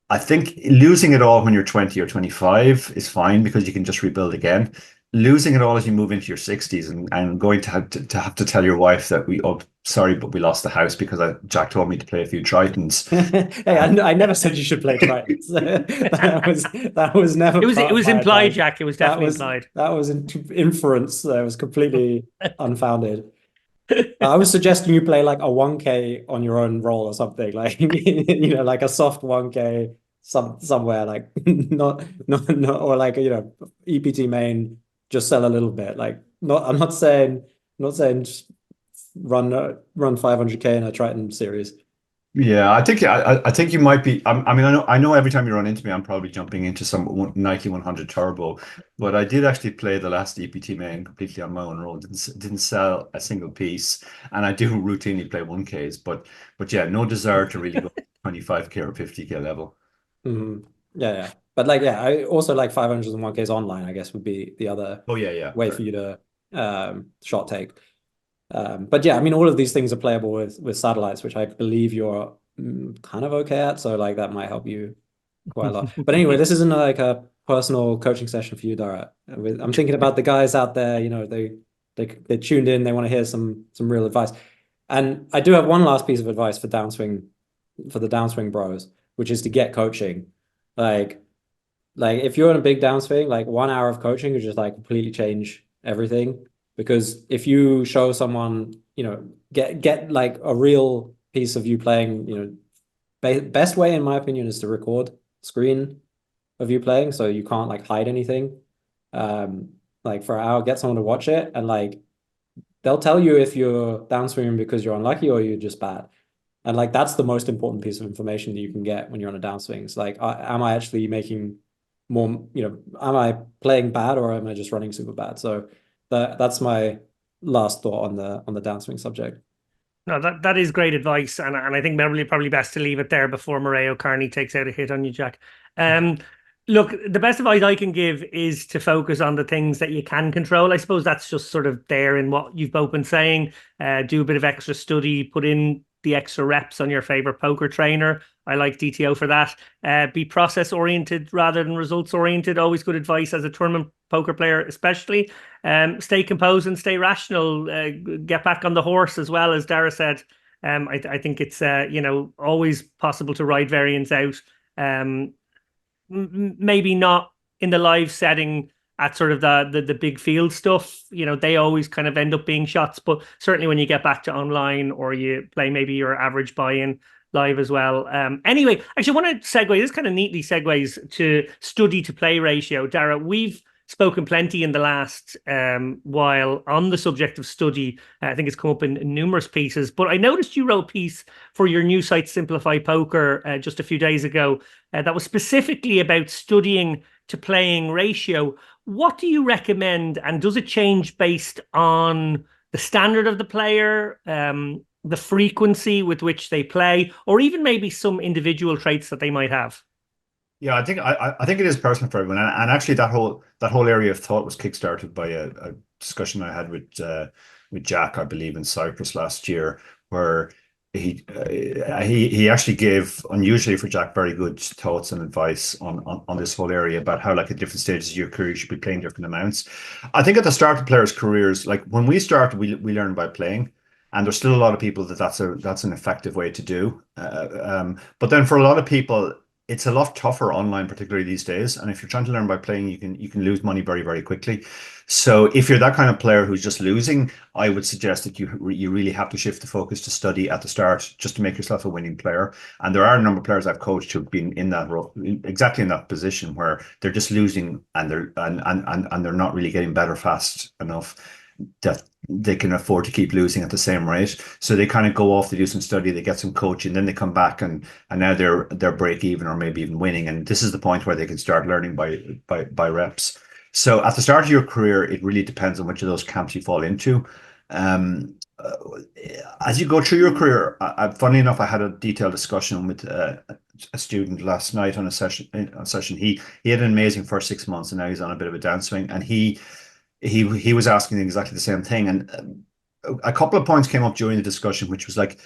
Speaker 2: I think losing it all when you're 20 or 25 is fine because you can just rebuild again. Losing it all as you move into your 60s and going to have to tell your wife that sorry, but we lost the house because Jack told me to play a few Tritons.
Speaker 3: Hey, I never said you should play Tritons. that was never.
Speaker 1: It was implied, Jack. It was definitely implied.
Speaker 3: That was inference. That was completely unfounded. I was suggesting you play like a 1K on your own roll or something, like like a soft 1K somewhere, like not or like EPT main, just sell a little bit. Like I'm not saying just run 500K in a Triton series.
Speaker 2: Yeah, I think you might be. I mean, I know every time you run into me, I'm probably jumping into some Nike 100 Turbo, but I did actually play the last EPT main completely on my own roll. Didn't sell a single piece, and I do routinely play 1Ks, but yeah, no desire to really go 25K or 50K level.
Speaker 3: Mm-hmm. Yeah. But like, yeah, I also like 500s and 1Ks online, I guess would be the other way for you to shot take. But yeah, I mean, all of these things are playable with satellites, which I believe you're kind of okay at. So like that might help you quite a lot. But anyway, this isn't like a personal coaching session for you, Dara. I'm thinking about the guys out there, they tuned in, they want to hear some real advice. And I do have one last piece of advice for the downswing bros, which is to get coaching. Like if you're in a big downswing, like 1 hour of coaching could just like completely change everything. Because if you show someone, get like a real piece of you playing, best way in my opinion is to record screen of you playing, so you can't like hide anything. Like for an hour, get someone to watch it, and like they'll tell you if you're downswinging because you're unlucky or you're just bad. And like that's the most important piece of information that you can get when you're on a downswing. It's like, am I actually making more? Am I playing bad or am I just running super bad? So that's my last thought on the downswing subject.
Speaker 1: No, that is great advice, and I think probably best to leave it there before Matteo Carney takes out a hit on you, Jack. Look, the best advice I can give is to focus on the things that you can control. I suppose that's just sort of there in what you've both been saying. Do a bit of extra study, put in the extra reps on your favorite poker trainer. I like DTO for that. Be process oriented rather than results oriented. Always good advice as a tournament poker player, especially. Stay composed and stay rational. Get back on the horse, as well, as Dara said. I think it's always possible to ride variants out. Maybe not in the live setting at sort of the big field stuff. They always kind of end up being shots, but certainly when you get back to online or you play maybe your average buy-in live as well. Anyway, actually I want to segue, this kind of neatly segues to study to play ratio. Dara, we've spoken plenty in the last while on the subject of study. I think it's come up in numerous pieces, but I noticed you wrote a piece for your new site Simplify Poker just a few days ago that was specifically about studying to playing ratio. What do you recommend, and does it change based on the standard of the player, the frequency with which they play, or even maybe some individual traits that they might have?
Speaker 2: Yeah, I think it is personal for everyone, and actually that whole area of thought was kickstarted by a discussion I had with Jack, I believe, in Cyprus last year, where he actually gave, unusually for Jack, very good thoughts and advice on this whole area about how, like, at different stages of your career you should be playing different amounts. I think at the start of players' careers, like when we started, we learned by playing. And there's still a lot of people that's an effective way to do. But then for a lot of people, it's a lot tougher online, particularly these days. And if you're trying to learn by playing, you can lose money very, very quickly. So if you're that kind of player who's just losing, I would suggest that you really have to shift the focus to study at the start, just to make yourself a winning player. And there are a number of players I've coached who've been in that role, exactly in that position, where they're just losing and they're not really getting better fast enough that they can afford to keep losing at the same rate. So they kind of go off, they do some study, they get some coaching, then they come back and now they're break even or maybe even winning. And this is the point where they can start learning by reps. So at the start of your career, it really depends on which of those camps you fall into. As you go through your career, funny enough, I had a detailed discussion with a student last night on a session. He had an amazing first 6 months, and now he's on a bit of a downswing, and he was asking exactly the same thing. And a couple of points came up during the discussion, which was like,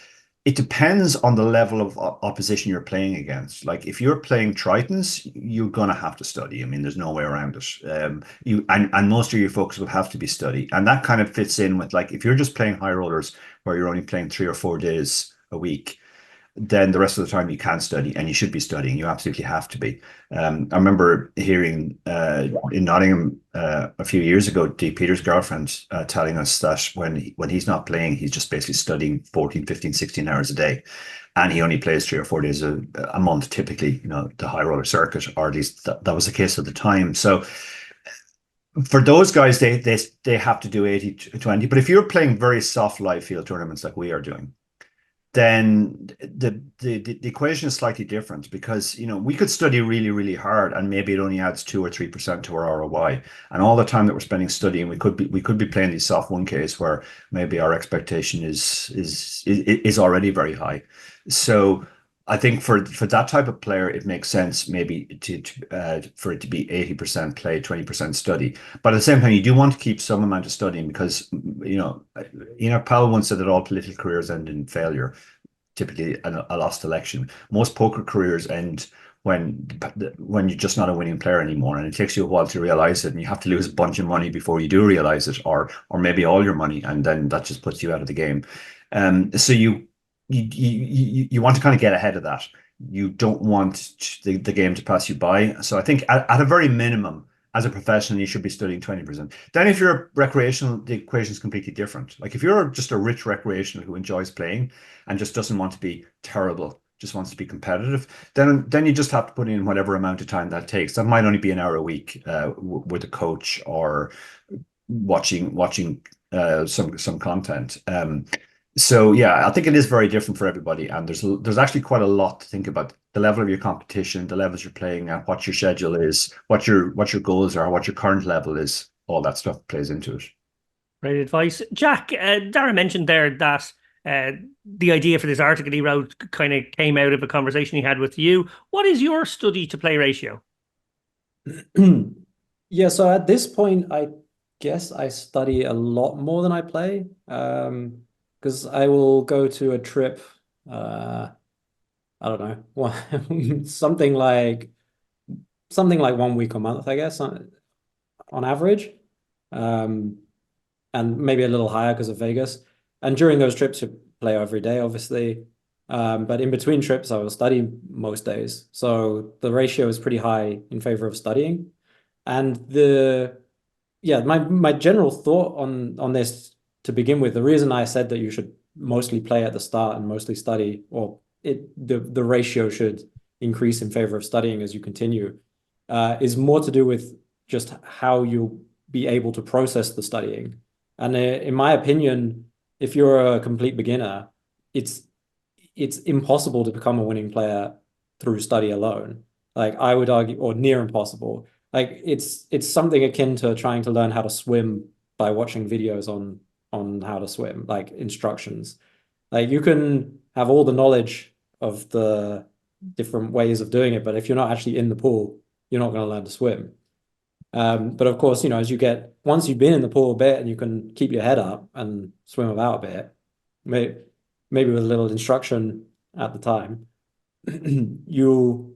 Speaker 2: it depends on the level of opposition you're playing against. Like if you're playing Tritons, you're going to have to study. I mean, there's no way around it. And most of your focus will have to be study. And that kind of fits in with, like, if you're just playing high rollers where you're only playing 3 or 4 days a week, then the rest of the time you can study, and you should be studying. You absolutely have to be. I remember hearing in Nottingham a few years ago, Dee Peter's girlfriend telling us that when he's not playing, he's just basically studying 14, 15, 16 hours a day. And he only plays 3 or 4 days a month, typically, the high roller circuit, or at least that was the case at the time. So for those guys, they have to do 80-20. But if you're playing very soft live field tournaments like we are doing, then the equation is slightly different, because we could study really, really hard and maybe it only adds 2 or 3% to our ROI, and all the time that we're spending studying, we could be playing these soft 1Ks where maybe our expectation is already very high. So I think for that type of player, it makes sense maybe for it to be 80% play, 20% study. But at the same time, you do want to keep some amount of studying, because Powell once said that all political careers end in failure, typically a lost election. Most poker careers end when you're just not a winning player anymore, and it takes you a while to realize it, and you have to lose a bunch of money before you do realize it, or maybe all your money, and then that just puts you out of the game. So you want to kind of get ahead of that. You don't want the game to pass you by. So I think at a very minimum, as a professional, you should be studying 20%. Then if you're recreational, the equation is completely different. Like if you're just a rich recreational who enjoys playing and just doesn't want to be terrible, just wants to be competitive, then you just have to put in whatever amount of time that takes. That might only be an hour a week with a coach, or watching some content. So yeah, I think it is very different for everybody, and there's actually quite a lot to think about: the level of your competition, the levels you're playing at, what your schedule is, what your goals are, what your current level is. All that stuff plays into it.
Speaker 1: Great advice. Jack, Dara mentioned there that the idea for this article he wrote kind of came out of a conversation he had with you. What is your study to play ratio?
Speaker 3: Yeah, so at this point, I guess I study a lot more than I play. Because I will go to a trip, I don't know, something like 1 week a month, I guess, on average, and maybe a little higher because of Vegas. And during those trips, you play every day, obviously. But in between trips, I will study most days. So the ratio is pretty high in favor of studying. And my general thought on this, to begin with, the reason I said that you should mostly play at the start and mostly study, or the ratio should increase in favor of studying as you continue, is more to do with just how you'll be able to process the studying. And in my opinion, if you're a complete beginner, it's impossible to become a winning player through study alone. Like I would argue, or near impossible. Like it's something akin to trying to learn how to swim by watching videos on on how to swim, like instructions. Like you can have all the knowledge of the different ways of doing it, but if you're not actually in the pool, you're not going to learn to swim. But of course, once you've been in the pool a bit and you can keep your head up and swim about a bit, maybe with a little instruction at the time, you're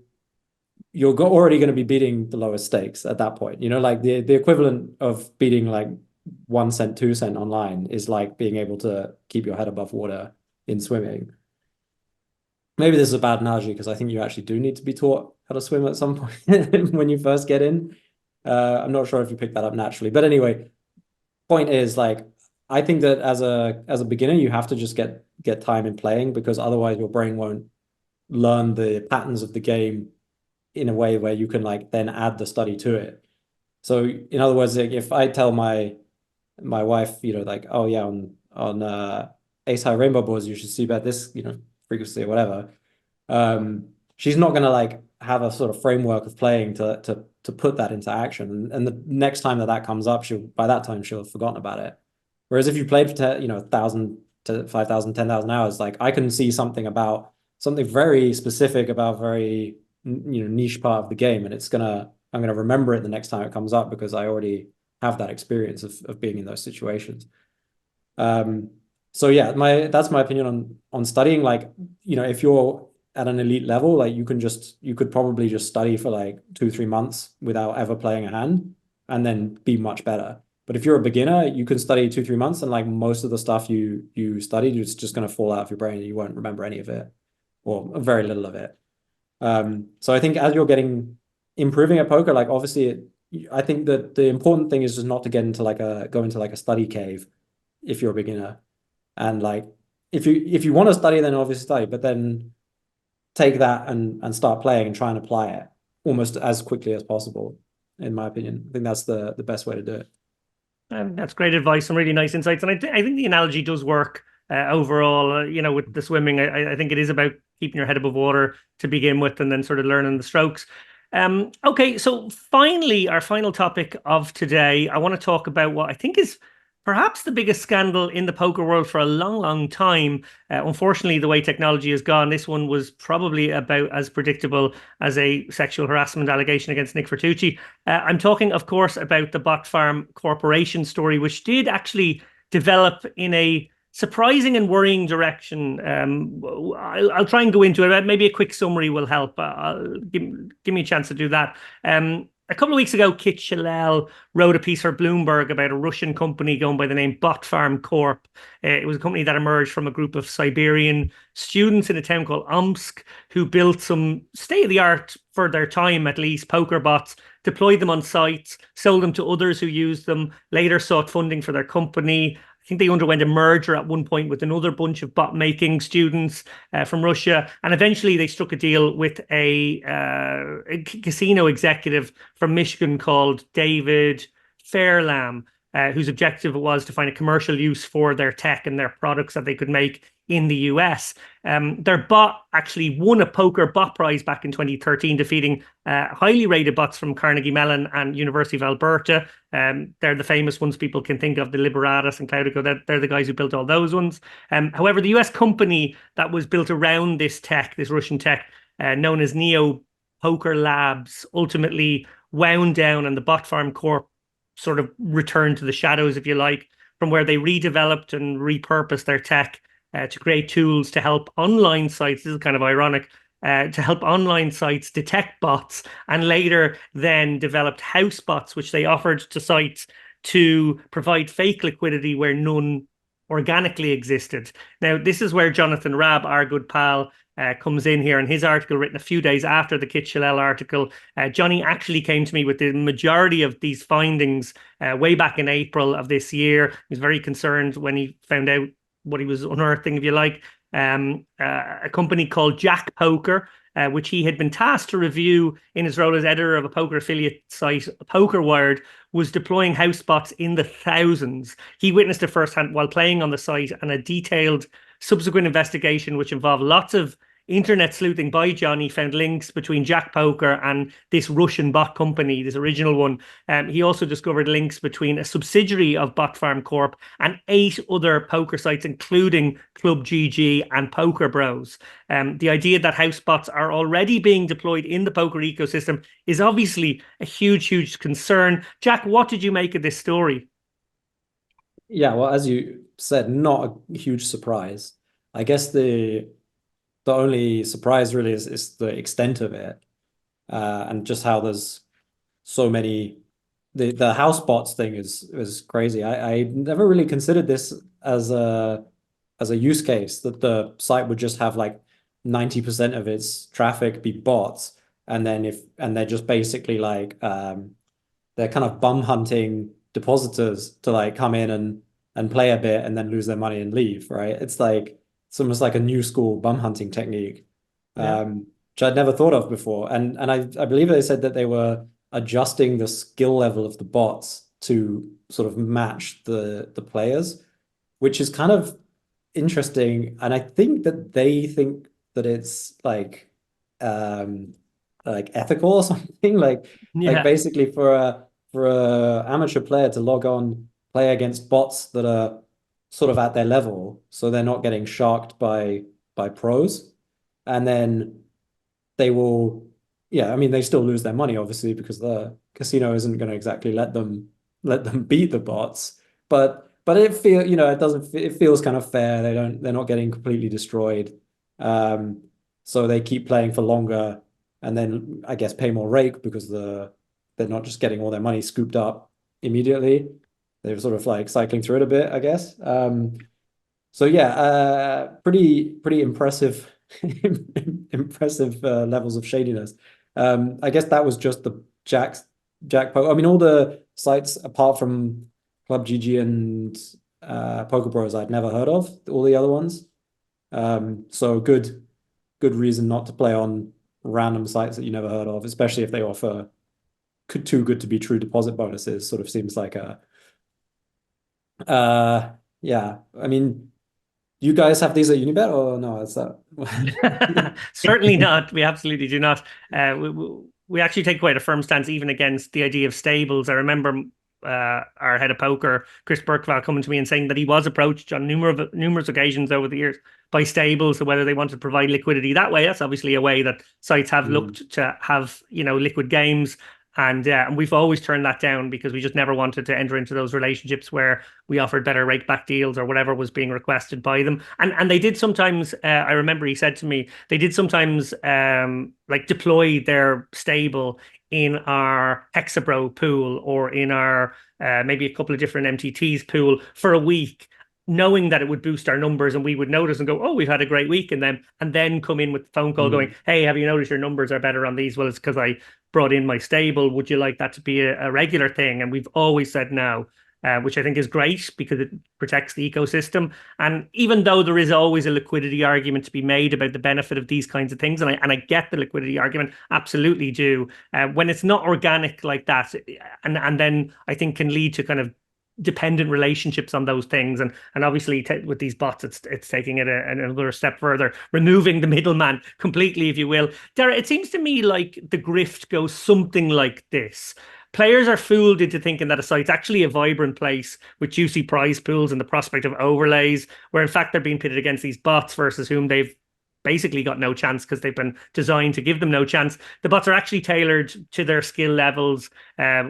Speaker 3: already going to be beating the lowest stakes at that point. Like the equivalent of beating like 1 cent, 2 cent online is like being able to keep your head above water in swimming. Maybe this is a bad analogy because I think you actually do need to be taught how to swim at some point when you first get in. I'm not sure if you pick that up naturally, but anyway, point is like I think that as a beginner you have to just get time in playing, because otherwise your brain won't learn the patterns of the game in a way where you can like then add the study to it. So in other words, like if I tell my wife, like, oh yeah, on ace high rainbow boards you should see about this, frequency or whatever, she's not gonna like have a sort of framework of playing to put that into action, and the next time that comes up, by that time she'll have forgotten about it. Whereas if you played for 1,000 to 5,000, 10,000 hours, like I can see something very specific about very niche part of the game, and I'm gonna remember it the next time it comes up because I already have that experience of being in those situations. So yeah, that's my opinion on studying. Like, if you're at an elite level, like you could probably just study for like 2-3 months without ever playing a hand and then be much better. But if you're a beginner, you can study 2-3 months and like most of the stuff you studied, it's just going to fall out of your brain and you won't remember any of it, or very little of it. So I think as you're improving at poker, like obviously I think that the important thing is just not to go into like a study cave if you're a beginner. And like if you want to study, then obviously study, but then take that and start playing and try and apply it almost as quickly as possible, in my opinion. I think that's the best way to do it.
Speaker 1: That's great advice, some really nice insights. And I think the analogy does work overall, with the swimming. I think it is about keeping your head above water to begin with and then sort of learning the strokes. Okay, so finally, our final topic of today, I want to talk about what I think is perhaps the biggest scandal in the poker world for a long, long time. Unfortunately, the way technology has gone, this one was probably about as predictable as a sexual harassment allegation against Nick Fertucci. I'm talking, of course, about the Botfarm Corporation story, which did actually develop in a surprising and worrying direction. I'll try and go into it. Maybe a quick summary will help. Give me a chance to do that. A couple of weeks ago, Kit Chellel wrote a piece for Bloomberg about a Russian company going by the name Botfarm Corp. It was a company that emerged from a group of Siberian students in a town called Omsk who built some state-of-the-art, for their time at least, poker bots, deployed them on sites, sold them to others who used them, later sought funding for their company. I think they underwent a merger at one point with another bunch of bot-making students from Russia. And eventually they struck a deal with a casino executive from Michigan called David Fairlam, whose objective was to find a commercial use for their tech and their products that they could make in the US. Their bot actually won a poker bot prize back in 2013, defeating highly rated bots from Carnegie Mellon and University of Alberta. They're the famous ones people can think of, the Liberatus and Cloudico. They're the guys who built all those ones. However, the US company that was built around this tech, this Russian tech, known as Neo Poker Labs, ultimately wound down, and the Botfarm Corp sort of returned to the shadows, if you like, from where they redeveloped and repurposed their tech to create tools to help online sites. This is kind of ironic. To help online sites detect bots, and later then developed house bots, which they offered to sites to provide fake liquidity where none organically existed. Now, this is where Jonathan Raab, our good pal, comes in here. In his article written a few days after the Kit Chellel article, Johnny actually came to me with the majority of these findings way back in April of this year. He was very concerned when he found out what he was unearthing, if you like. A company called Jack Poker, which he had been tasked to review in his role as editor of a poker affiliate site, PokerWired, was deploying house bots in the thousands. He witnessed it firsthand while playing on the site, and a detailed subsequent investigation, which involved lots of internet sleuthing by Johnny found links between Jack Poker and this Russian bot company, this original one. He also discovered links between a subsidiary of Botfarm Corp and 8 other poker sites, including Club GG and Poker Bros. The idea that house bots are already being deployed in the poker ecosystem is obviously a huge, huge concern. Jack, what did you make of this story?
Speaker 3: Yeah, well, as you said, not a huge surprise. I guess the only surprise really is the extent of it, and just how there's so many. The house bots thing is crazy. I never really considered this as a use case, that the site would just have like 90% of its traffic be bots, and they're just basically like they're kind of bum hunting depositors to like come in and play a bit and then lose their money and leave, right? It's almost like a new school bum hunting technique, which I'd never thought of before. And I believe they said that they were adjusting the skill level of the bots to sort of match the players, which is kind of interesting. And I think that they think that it's like ethical or something, like basically for a amateur player to log on, play against bots that are sort of at their level, so they're not getting sharked by pros, and then they will, I mean, they still lose their money obviously because the casino isn't going to exactly let them beat the bots, but it feels kind of fair. They're not getting completely destroyed, so they keep playing for longer, and then I guess pay more rake because they're not just getting all their money scooped up immediately. They're sort of like cycling through it a bit, I guess. So yeah, pretty impressive impressive levels of shadiness. I guess that was just the Jack Poker. I mean, all the sites apart from Club GG and Poker Bros I'd never heard of, all the other ones. So good reason not to play on random sites that you never heard of, especially if they offer too good to be true deposit bonuses. Sort of seems like a yeah. I mean, you guys have these at Unibet or no? Is that
Speaker 1: certainly not? We absolutely do not. We actually take quite a firm stance even against the idea of stables. I remember our head of poker, Chris Burkevall, coming to me and saying that he was approached on numerous occasions over the years by stables, so whether they want to provide liquidity that way. That's obviously a way that sites have looked to have liquid games. And we've always turned that down because we just never wanted to enter into those relationships where we offered better rake back deals or whatever was being requested by them. And they did sometimes, I remember he said to me, they did sometimes like deploy their stable in our Hexabro pool or in our maybe a couple of different MTTs pool for a week, knowing that it would boost our numbers and we would notice and go, oh, we've had a great week. And then come in with the phone call going, hey, have you noticed your numbers are better on these? Well, it's because I brought in my stable. Would you like that to be a regular thing? And we've always said no, which I think is great because it protects the ecosystem. And even though there is always a liquidity argument to be made about the benefit of these kinds of things, and I get the liquidity argument, absolutely do. When it's not organic like that, and then I think can lead to kind of dependent relationships on those things, and obviously with these bots it's taking it another step further, removing the middleman completely, if you will. Dara, it seems to me like the grift goes something like this. Players are fooled into thinking that a site's actually a vibrant place with juicy prize pools and the prospect of overlays, where in fact they're being pitted against these bots versus whom they've basically got no chance because they've been designed to give them no chance. The bots are actually tailored to their skill levels,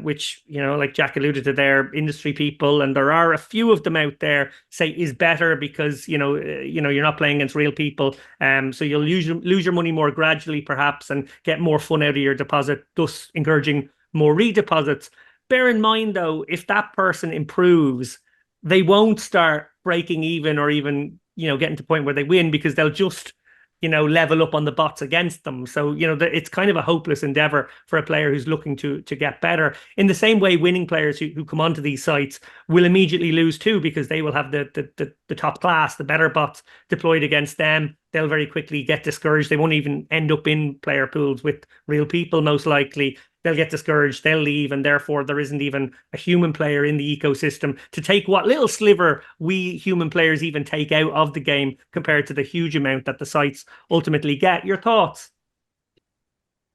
Speaker 1: which, like Jack alluded to, they're industry people, and there are a few of them out there say is better because you're not playing against real people, so you'll lose your money more gradually perhaps and get more fun out of your deposit, thus encouraging more redeposits. Bear in mind though, if that person improves, they won't start breaking even or even getting to the point where they win, because they'll just level up on the bots against them. So, it's kind of a hopeless endeavor for a player who's looking to get better. In the same way, winning players who come onto these sites will immediately lose too, because they will have the top class, the better bots deployed against them. They'll very quickly get discouraged. They won't even end up in player pools with real people, most likely. they'll get discouraged, they'll leave, and therefore there isn't even a human player in the ecosystem to take what little sliver we human players even take out of the game compared to the huge amount that the sites ultimately get. Your thoughts?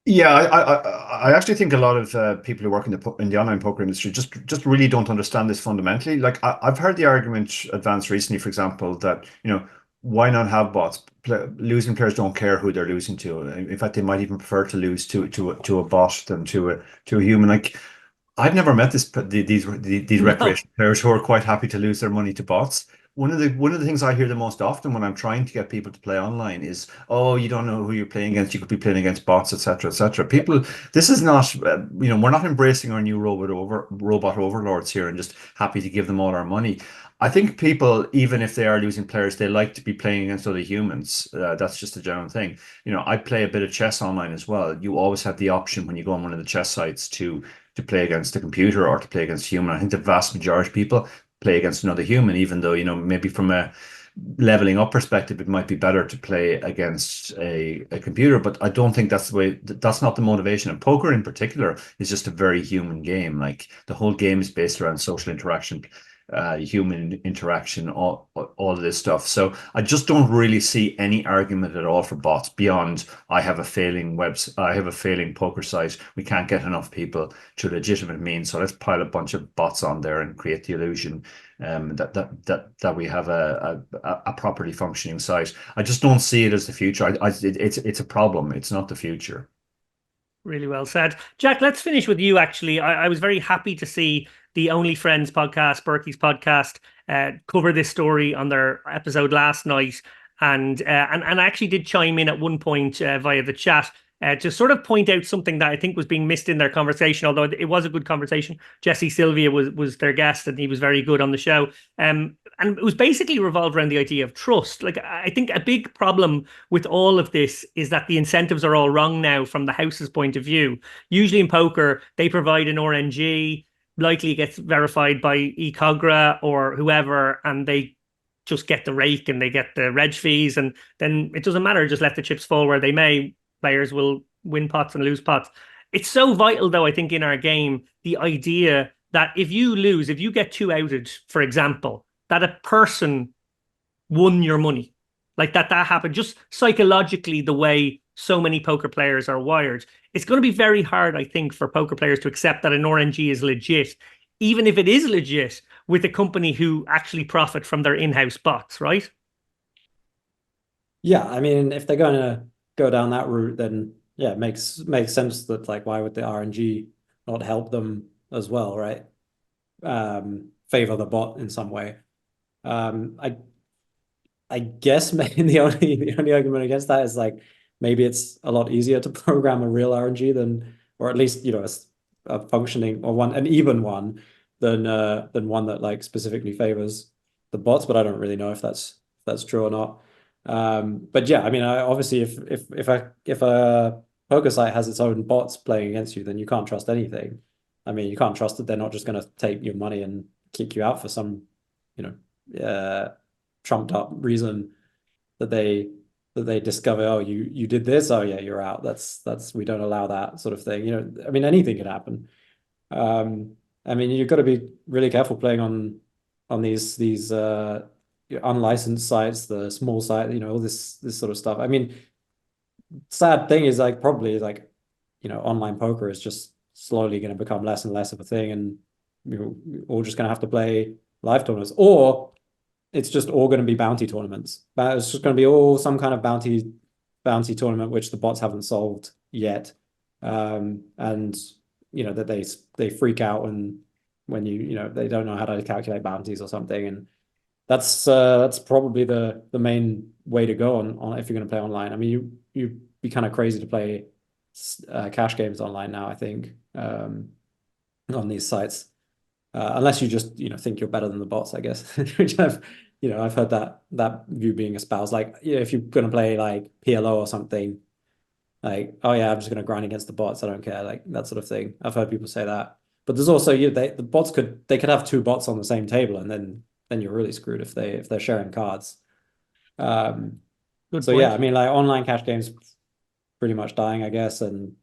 Speaker 2: Yeah, I actually think a lot of people who work in the online poker industry just really don't understand this fundamentally. Like I've heard the argument advanced recently, for example, that why not have bots? Losing players don't care who they're losing to. In fact, they might even prefer to lose to a bot than to a human. Like I've never met these
Speaker 1: No.
Speaker 2: recreational players who are quite happy to lose their money to bots. One of the things I hear the most often when I'm trying to get people to play online is, oh, you don't know who you're playing against. You could be playing against bots, etc., etc. People, this is not, we're not embracing our new robot overlords here and just happy to give them all our money. I think people, even if they are losing players, they like to be playing against other humans. That's just a general thing. I play a bit of chess online as well. You always have the option when you go on one of the chess sites to play against the computer or to play against human. I think the vast majority of people play against another human, even though, maybe from a leveling up perspective, it might be better to play against a computer. But I don't think that's the way, that's not the motivation. And poker in particular is just a very human game. Like the whole game is based around social interaction, human interaction, all of this stuff. So I just don't really see any argument at all for bots beyond I have a failing poker site. We can't get enough people through legitimate means, so let's pile a bunch of bots on there and create the illusion that we have a properly functioning site. I just don't see it as the future. It's a problem. It's not the future.
Speaker 1: Really well said. Jack, let's finish with you, actually. I was very happy to see the Only Friends podcast, Berkey's podcast, cover this story on their episode last night. And I actually did chime in at one point via the chat to sort of point out something that I think was being missed in their conversation, although it was a good conversation. Jesse Sylvia was their guest, and he was very good on the show. And it was basically revolved around the idea of trust. Like, I think a big problem with all of this is that the incentives are all wrong now from the house's point of view. Usually in poker, they provide an RNG, likely gets verified by eCogra or whoever, and they just get the rake and they get the reg fees, and then it doesn't matter, just let the chips fall where they may. Players will win pots and lose pots. It's so vital, though, I think, in our game, the idea that if you lose, if you get two outed, for example, that a person won your money. Like that happened just psychologically, the way so many poker players are wired. It's going to be very hard, I think, for poker players to accept that an RNG is legit, even if it is legit with a company who actually profit from their in-house bots, right?
Speaker 3: Yeah, I mean, if they're going to go down that route, then yeah, it makes sense that, like, why would the RNG not help them as well, right? Favor the bot in some way. I guess maybe the only argument against that is, like, maybe it's a lot easier to program a real RNG than, or at least, a functioning or an even one than one that, like, specifically favors the bots. But I don't really know if that's true or not. But yeah, I mean, obviously, if a poker site has its own bots playing against you, then you can't trust anything. I mean, you can't trust that they're not just going to take your money and kick you out for some, trumped up reason that they discover, oh, you did this, oh yeah, you're out. That's we don't allow that sort of thing. I mean, anything could happen. I mean, you've got to be really careful playing on these unlicensed sites, the small site, all this sort of stuff. I mean, sad thing is, like, probably, like, online poker is just slowly going to become less and less of a thing, and we're all just going to have to play live tournaments, or it's just all going to be bounty tournaments. But it's just going to be all some kind of bounty tournament, which the bots haven't solved yet. And that they freak out when they don't know how to calculate bounties or something, and that's probably the main way to go on if you're going to play online. I mean, you'd be kind of crazy to play cash games online now, I think, on these sites, unless you just think you're better than the bots, I guess. Which I've heard that view being espoused. Like, if you're going to play like PLO or something, like, oh yeah, I'm just going to grind against the bots, I don't care, like that sort of thing. I've heard people say that. But there's also, the bots could have two bots on the same table, and then you're really screwed if they're sharing cards.
Speaker 1: Good
Speaker 3: So
Speaker 1: point.
Speaker 3: yeah, I mean, like, online cash games pretty much dying, I guess, and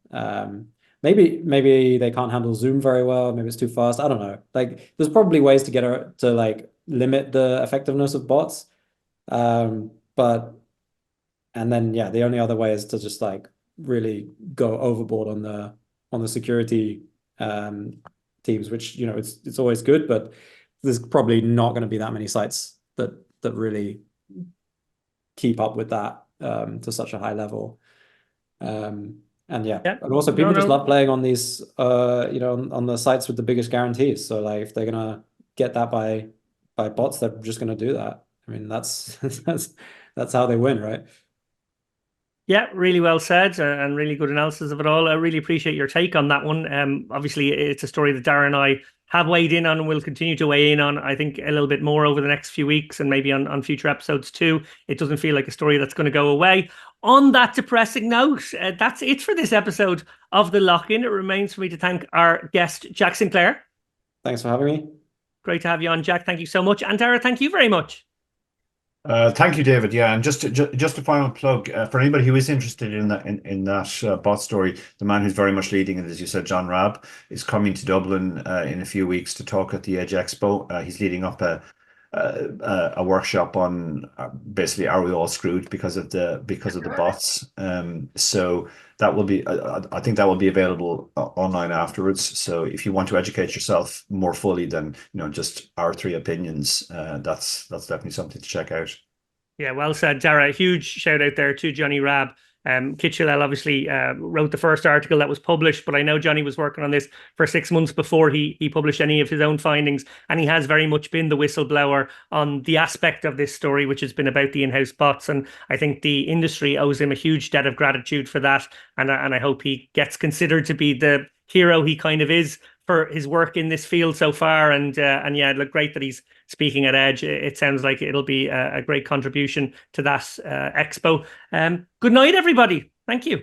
Speaker 3: maybe they can't handle Zoom very well. Maybe it's too fast. I don't know. Like, there's probably ways to get to like limit the effectiveness of bots. But and then yeah, the only other way is to just like really go overboard on the security teams, which it's always good, but there's probably not going to be that many sites that really keep up with that to such a high level. And yeah, and also people just love playing on these on the sites with the biggest guarantees. So like if they're gonna get that by bots, they're just gonna do that. I mean, that's that's how they win, right?
Speaker 1: Yeah, really well said, and really good analysis of it all. I really appreciate your take on that one. Obviously, it's a story that Dara and I have weighed in on and will continue to weigh in on, I think, a little bit more over the next few weeks and maybe on future episodes too. It doesn't feel like a story that's going to go away. On that depressing note, that's it for this episode of The Lock-In. It remains for me to thank our guest, Jack Sinclair.
Speaker 3: Thanks for having me.
Speaker 1: Great to have you on, Jack. Thank you so much. And Dara, thank you very much.
Speaker 2: Thank you, David. Yeah, and just a final plug for anybody who is interested in that bot story. The man who's very much leading it, as you said, John Raab, is coming to Dublin in a few weeks to talk at the Edge Expo. He's leading up a workshop on basically, are we all screwed because of the bots? So that will be, I think that will be available online afterwards. So if you want to educate yourself more fully than just our three opinions, that's definitely something to check out.
Speaker 1: Yeah, well said, Dara. Huge shout out there to Johnny Raab. Kit Chellel obviously wrote the first article that was published, but I know Johnny was working on this for 6 months before he published any of his own findings, and he has very much been the whistleblower on the aspect of this story, which has been about the in-house bots, and I think the industry owes him a huge debt of gratitude for that, and I hope he gets considered to be the hero he kind of is for his work in this field so far. And yeah, look, great that he's speaking at Edge. It sounds like it'll be a great contribution to that expo. Good night, everybody. Thank you.